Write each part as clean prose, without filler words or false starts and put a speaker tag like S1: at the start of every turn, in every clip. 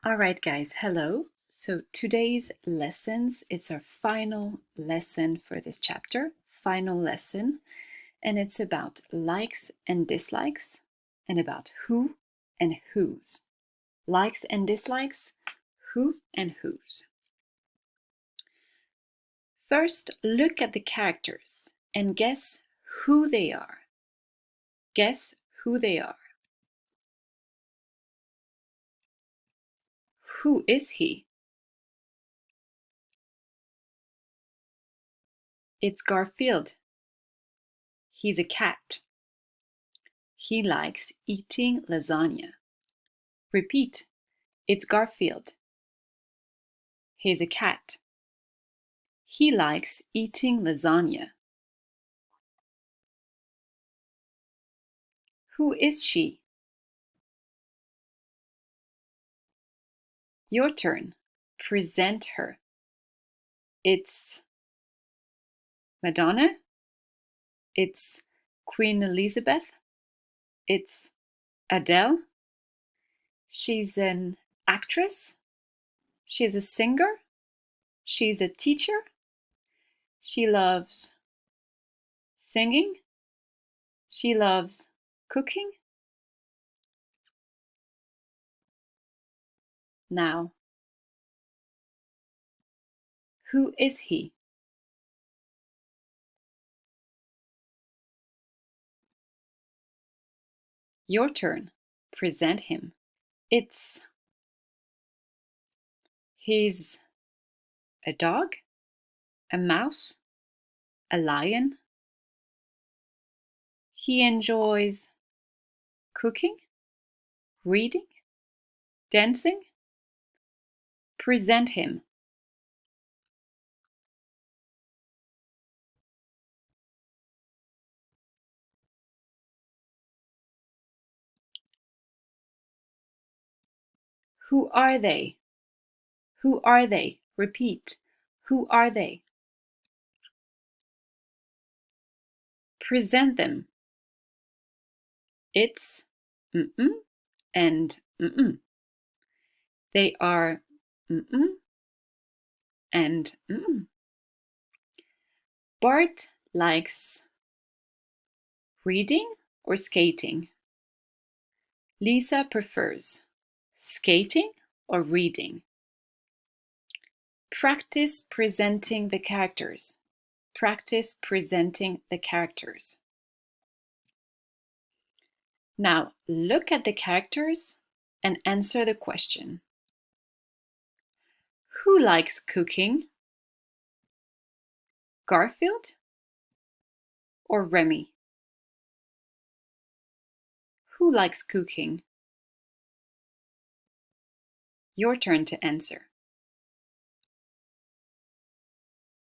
S1: All right, guys, hello. So today's lessons, it's our final lesson for this chapter, final lesson, and it's about likes and dislikes and about who and whose. Likes and dislikes, who and whose. First, look at the characters and guess who they are. Guess who they are. Who is he? It's Garfield. He's a cat. He likes eating lasagna. Repeat, it's Garfield. He's a cat. He likes eating lasagna. Who is she? Your turn. Present her. It's Madonna. It's Queen Elizabeth. It's Adele. She's an actress. She's a singer. She's a teacher. She loves singing. She loves cooking. Now, who is he? Your turn. Present him. He's a dog, a mouse, a lion. He enjoys cooking, reading, dancing. Present him. Who are they? Who are they? Repeat. Who are they? Present them. It's and They are and Bart likes reading or skating. Lisa prefers skating or reading. Practice presenting the characters. Practice presenting the characters. Now look at the characters and answer the question. Who likes cooking? Garfield or Remy? Who likes cooking? Your turn to answer.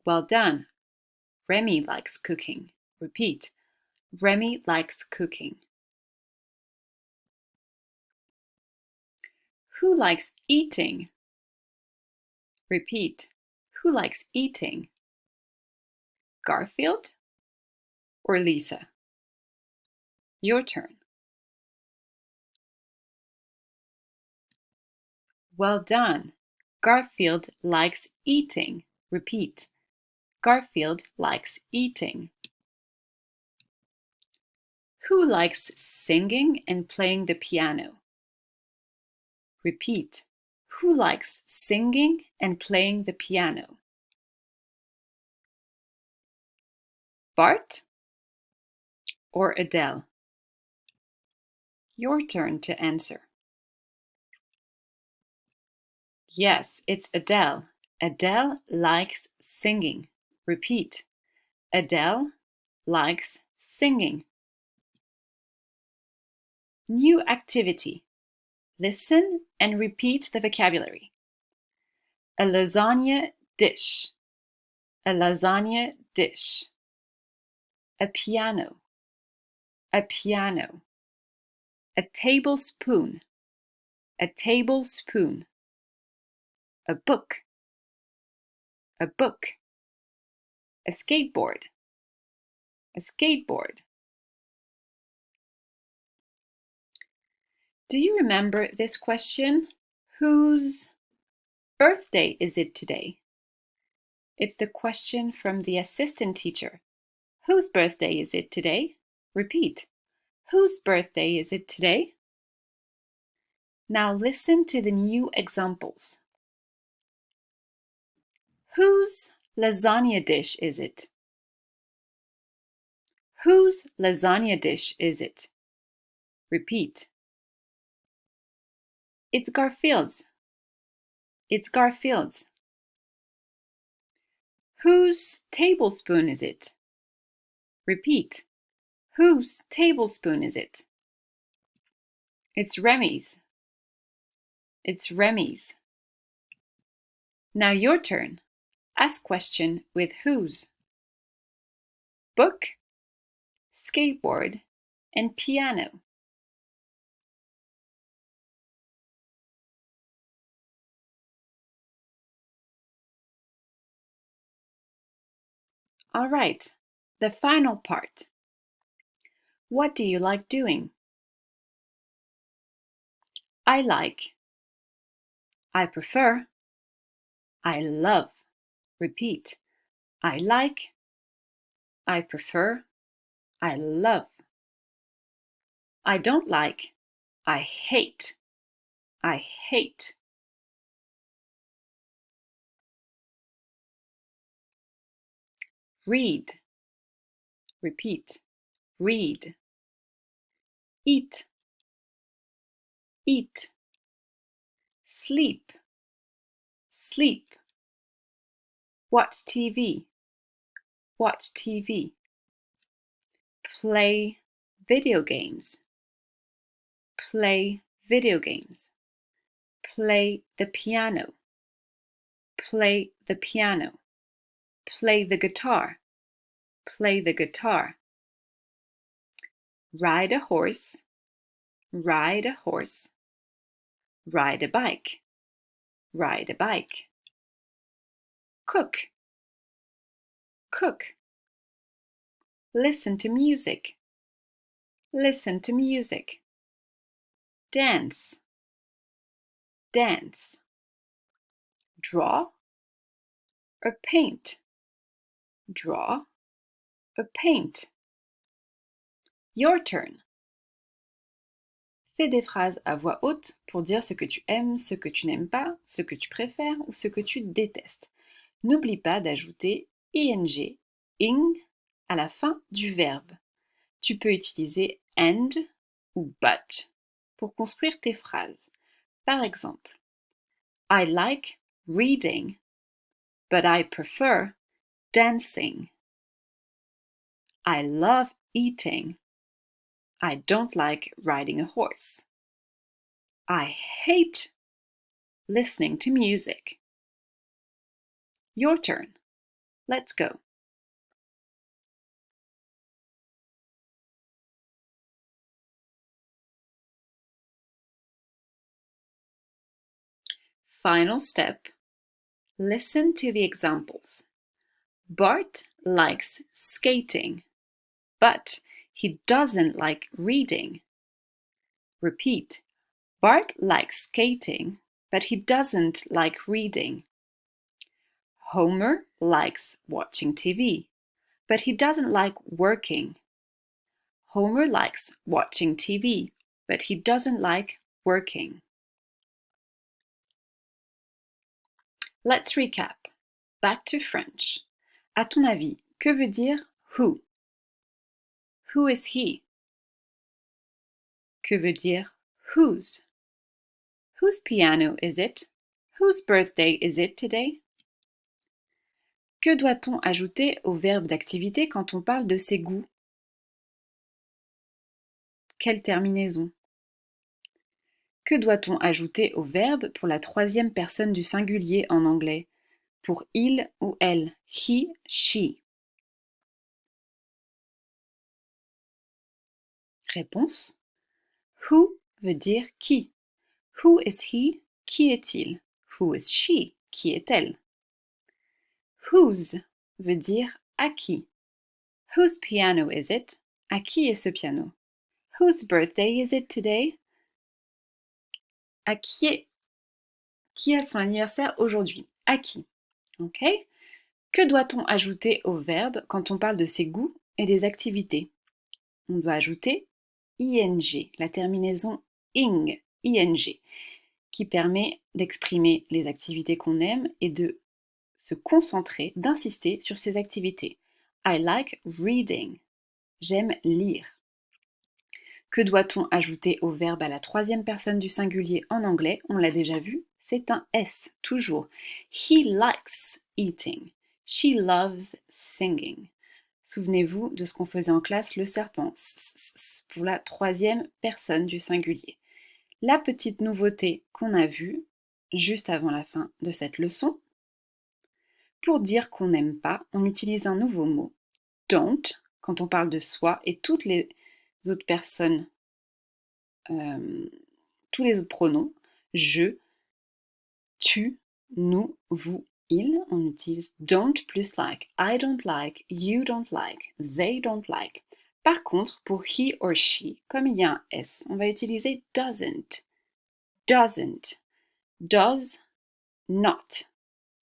S1: Well done. Remy likes cooking. Repeat. Remy likes cooking. Who likes eating? Repeat. Who likes eating? Garfield or Lisa? Your turn. Well done. Garfield likes eating. Repeat. Garfield likes eating. Who likes singing and playing the piano? Repeat. Who likes singing and playing the piano? Bart or Adele? Your turn to answer. Yes, it's Adele. Adele likes singing. Repeat. Adele likes singing. New activity. Listen and repeat the vocabulary. A lasagna dish. A lasagna dish. A piano. A piano. A tablespoon. A tablespoon. A book. A book. A skateboard. A skateboard. Do you remember this question? Whose birthday is it today? It's the question from the assistant teacher. Whose birthday is it today? Repeat. Whose birthday is it today? Now listen to the new examples. Whose lasagna dish is it? Whose lasagna dish is it? Repeat. It's Garfield's. It's Garfield's. Whose tablespoon is it? Repeat. Whose tablespoon is it? It's Remy's. It's Remy's. Now your turn. Ask question with whose. Book, skateboard, and piano. All right, the final part. What do you like doing? I like. I prefer. I love. Repeat. I like. I prefer. I love. I don't like. I hate. I hate. Read. Repeat. Read. Eat. Eat. Sleep. Sleep. Watch TV. Watch TV. Play video games. Play video games. Play the piano. Play the piano. Play the guitar. Play the guitar. Ride a horse. Ride a horse. Ride a bike. Ride a bike. Cook. Cook. Listen to music. Listen to music. Dance. Dance. Draw or paint. Draw or paint. Your turn. Fais des phrases à voix haute pour dire ce que tu aimes, ce que tu n'aimes pas, ce que tu préfères ou ce que tu détestes. N'oublie pas d'ajouter ing, ing à la fin du verbe. Tu peux utiliser and ou but pour construire tes phrases. Par exemple, I like reading, but I prefer dancing. I love eating. I don't like riding a horse. I hate listening to music. Your turn. Let's go. Final step. Listen to the examples. Bart likes skating, but he doesn't like reading. Repeat. Bart likes skating, but he doesn't like reading. Homer likes watching TV, but he doesn't like working. Homer likes watching TV, but he doesn't like working. Let's recap. Back to French. À ton avis, que veut dire who? Who is he? Que veut dire whose? Whose piano is it? Whose birthday is it today? Que doit-on ajouter au verbe d'activité quand on parle de ses goûts? Quelle terminaison? Que doit-on ajouter au verbe pour la troisième personne du singulier en anglais? Pour il ou elle, he, she. Réponse. Who veut dire qui. Who is he? Qui est-il? Who is she? Qui est-elle? Whose veut dire à qui. Whose piano is it? À qui est ce piano? Whose birthday is it today? À qui est Qui a son anniversaire aujourd'hui? À qui? Ok? Que doit-on ajouter au verbe quand on parle de ses goûts et des activités? On doit ajouter ing, la terminaison ing, qui permet d'exprimer les activités qu'on aime et de se concentrer, d'insister sur ces activités. I like reading. J'aime lire. Que doit-on ajouter au verbe à la troisième personne du singulier en anglais? On l'a déjà vu, c'est un S, toujours. He likes eating. She loves singing. Souvenez-vous de ce qu'on faisait en classe, le serpent, pour la troisième personne du singulier. La petite nouveauté qu'on a vue juste avant la fin de cette leçon, pour dire qu'on n'aime pas, on utilise un nouveau mot, don't, quand on parle de soi, et toutes les autres personnes, tous les autres pronoms, je, tu, nous, vous, il, on utilise don't plus like, I don't like, you don't like, they don't like. Par contre, pour he or she, comme il y a un S, on va utiliser doesn't, does not.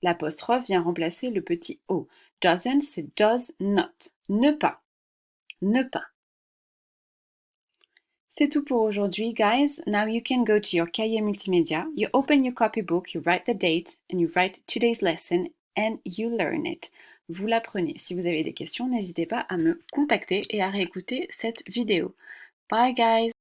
S1: L'apostrophe vient remplacer le petit O. Doesn't, c'est does not. Ne pas. Ne pas. C'est tout pour aujourd'hui, guys. Now you can go to your cahier multimédia, you open your copybook, you write the date, and you write today's lesson, and you learn it. Vous l'apprenez. Si vous avez des questions, n'hésitez pas à me contacter et à réécouter cette vidéo. Bye, guys!